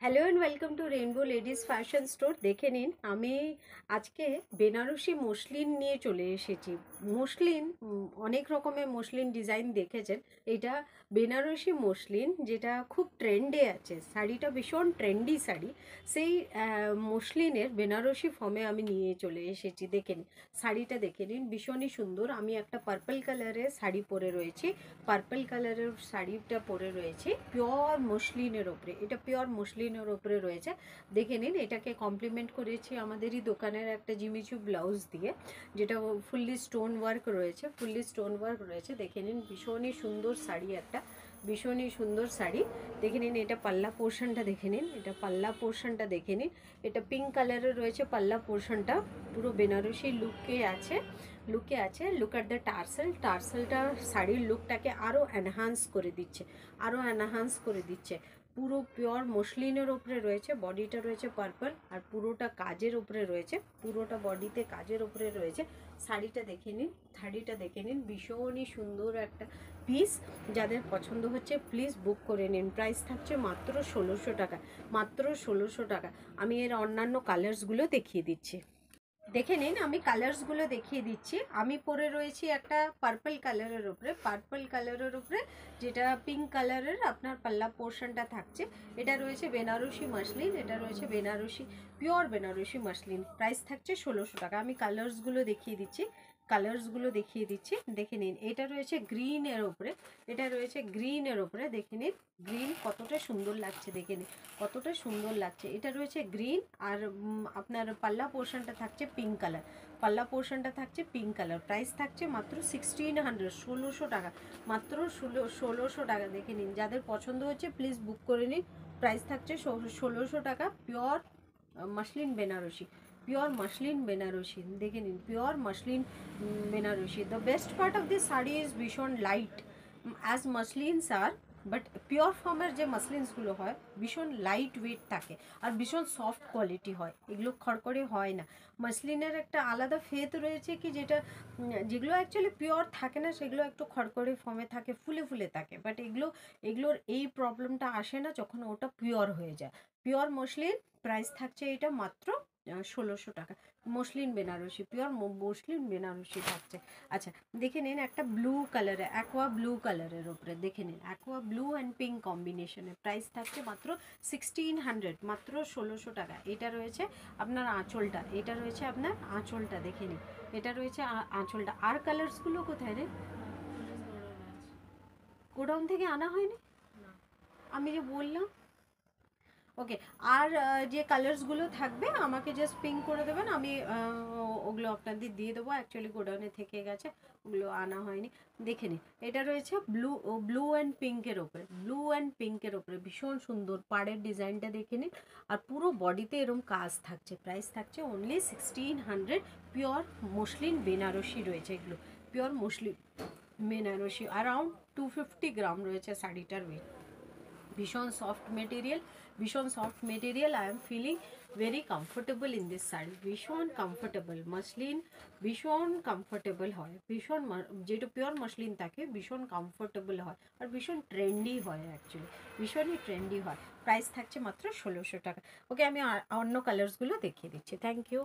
Hello and welcome to rainbow ladies fashion store. দেখে নিন, আমি আজকে বেনারসি মসলিন নিয়ে চলে এসেছি। মসলিন অনেক রকমের মসলিন ডিজাইন দেখেছেন। এটা বেনারসি মসলিন, যেটা খুব ট্রেন্ডে আছে। শাড়িটা ভীষণ ট্রেন্ডি শাড়ি। সেই মসলিনের বেনারসি ফর্মে আমি নিয়ে চলে এসেছি। দেখে নিন, শাড়িটা দেখে নিন, ভীষণই সুন্দর। আমি একটা পার্পল কালারের শাড়ি পরে রয়েছি। পার্পল কালারের শাড়িটা পরে রয়েছে পিওর মসলিনের ওপরে। এটা পিওর মসলিনের ওপরে রয়েছে। দেখে নিন, এটাকে কমপ্লিমেন্ট করেছি আমাদেরই দোকানের একটা জিমিচু ব্লাউজ দিয়ে, যেটা ফুললি স্টোন ওয়ার্ক রয়েছে। দেখে নিন, ভীষণই সুন্দর শাড়ি, একটা ভীষণই সুন্দর শাড়ি। দেখে নিন, এটা পাল্লা পোর্শনটা দেখে নিন, এটা পিঙ্ক কালারের রয়েছে পাল্লা পোর্শনটা। পুরো বেনারসি লুক আছে। লুক অ্যাট দ্য টার্সেলটা শাড়ির লুকটাকে আরও এনহান্স করে দিচ্ছে। পুরো পিওর মসলিনের ওপরে রয়েছে। বডিটা রয়েছে পার্পল, আর পুরোটা কাজের ওপরে রয়েছে, পুরোটা বডিতে কাজের ওপরে রয়েছে। শাড়িটা দেখে নিন, ভীষণই সুন্দর একটা পিস। যাদের পছন্দ হচ্ছে প্লিজ বুক করে নিন। প্রাইস থাকছে মাত্র 1600 টাকা। আমি এর অন্যান্য কালার্সগুলো দেখিয়ে দিচ্ছি। দেখে নিন, আমি কালার্সগুলো দেখিয়ে দিচ্ছি। আমি পরে রয়েছি একটা পার্পল কালারের উপরে, যেটা পিঙ্ক কালারের আপনার পাল্লা পোর্শনটা থাকছে। এটা রয়েছে Banarasi muslin, pure Banarasi muslin. Price থাকছে 1600 টাকা। আমি কালার্সগুলো দেখিয়ে দিচ্ছি। দেখে নিন, এটা রয়েছে গ্রিনের উপরে। দেখে নিন, গ্রিন কতটা সুন্দর লাগছে। এটা রয়েছে গ্রিন, আর আপনার পাল্লা পোর্শনটা থাকছে পিঙ্ক কালার। প্রাইস থাকছে মাত্র 1600 টাকা। মাত্র 1600 টাকা। দেখে নিন, যাদের পছন্দ হচ্ছে প্লিজ বুক করে নিন। প্রাইস থাকছে 1600 টাকা। Pure muslin Banarasi. দেখে নিন, pure muslin Banarasi. The best part of this sari is ভীষণ light, as muslins are, but pure ফর্মের যে মাসলিনসগুলো হয় ভীষণ লাইট ওয়েট থাকে, আর ভীষণ সফট কোয়ালিটি হয়। এগুলো খড়খড়ে হয় না। মাসলিনের একটা আলাদা ফেদ রয়েছে কি, যেগুলো অ্যাকচুয়ালি পিওর থাকে না, সেগুলো একটু খড়খড়ে ফর্মে থাকে, ফুলে থাকে। বাট এগুলোর এই প্রবলেমটা আসে না যখন ওটা পিওর হয়ে যায়। Pure muslin. প্রাইস থাকছে এটা মাত্র 1600 টাকা। পিওর মসলিন বেনারসি থাকছে। আচ্ছা, দেখে নিন, একটা অ্যাকোয়া ব্লু কালারের উপরে। দেখে নিন, অ্যাকোয়া ব্লু অ্যান্ড পিঙ্ক কম্বিনেশনে। প্রাইস থাকছে মাত্র 1600, মাত্র 1600 টাকা। এটা রয়েছে আপনার আঁচলটা। দেখে নিন, এটা রয়েছে আঁচলটা। আর কালার্সগুলো কোথায় রে? গোডাউন থেকে আনা হয়নি, আমি যে বললাম। ওকে, আর যে কালার্সগুলো থাকবে আমাকে জাস্ট পিং করে দেবেন, আমি ওগুলো আপনাদের দিয়ে দেবো। অ্যাকচুয়ালি গোডাউনে থেকে গেছে, ওগুলো আনা হয়নি। দেখে নিন, এটা রয়েছে ব্লু অ্যান্ড পিঙ্কের ওপরে। ভীষণ সুন্দর পাড়ের ডিজাইনটা দেখে নিন, আর পুরো বডিতে এরকম কাজ থাকছে। প্রাইস থাকছে অনলি 1600। পিওর মসলিন বেনারসি রয়েছে এগুলো। Pure muslin Banarasi, around 250 gram রয়েছে শাড়িটার ওয়েট। ভীষণ soft material. I am feeling very comfortable in this sari. ভীষণ কমফোর্টেবল মসলিন, ভীষণ কমফোর্টেবল হয়। যেটা পিওর মসলিন থাকে ভীষণ কমফোর্টেবল হয়, আর ভীষণ ট্রেন্ডি হয়। অ্যাকচুয়ালি ভীষণই ট্রেন্ডি হয়। প্রাইস থাকছে মাত্র 1600 টাকা। ওকে, আমি অন্য কালার্সগুলো দেখিয়ে দিচ্ছি। Thank you.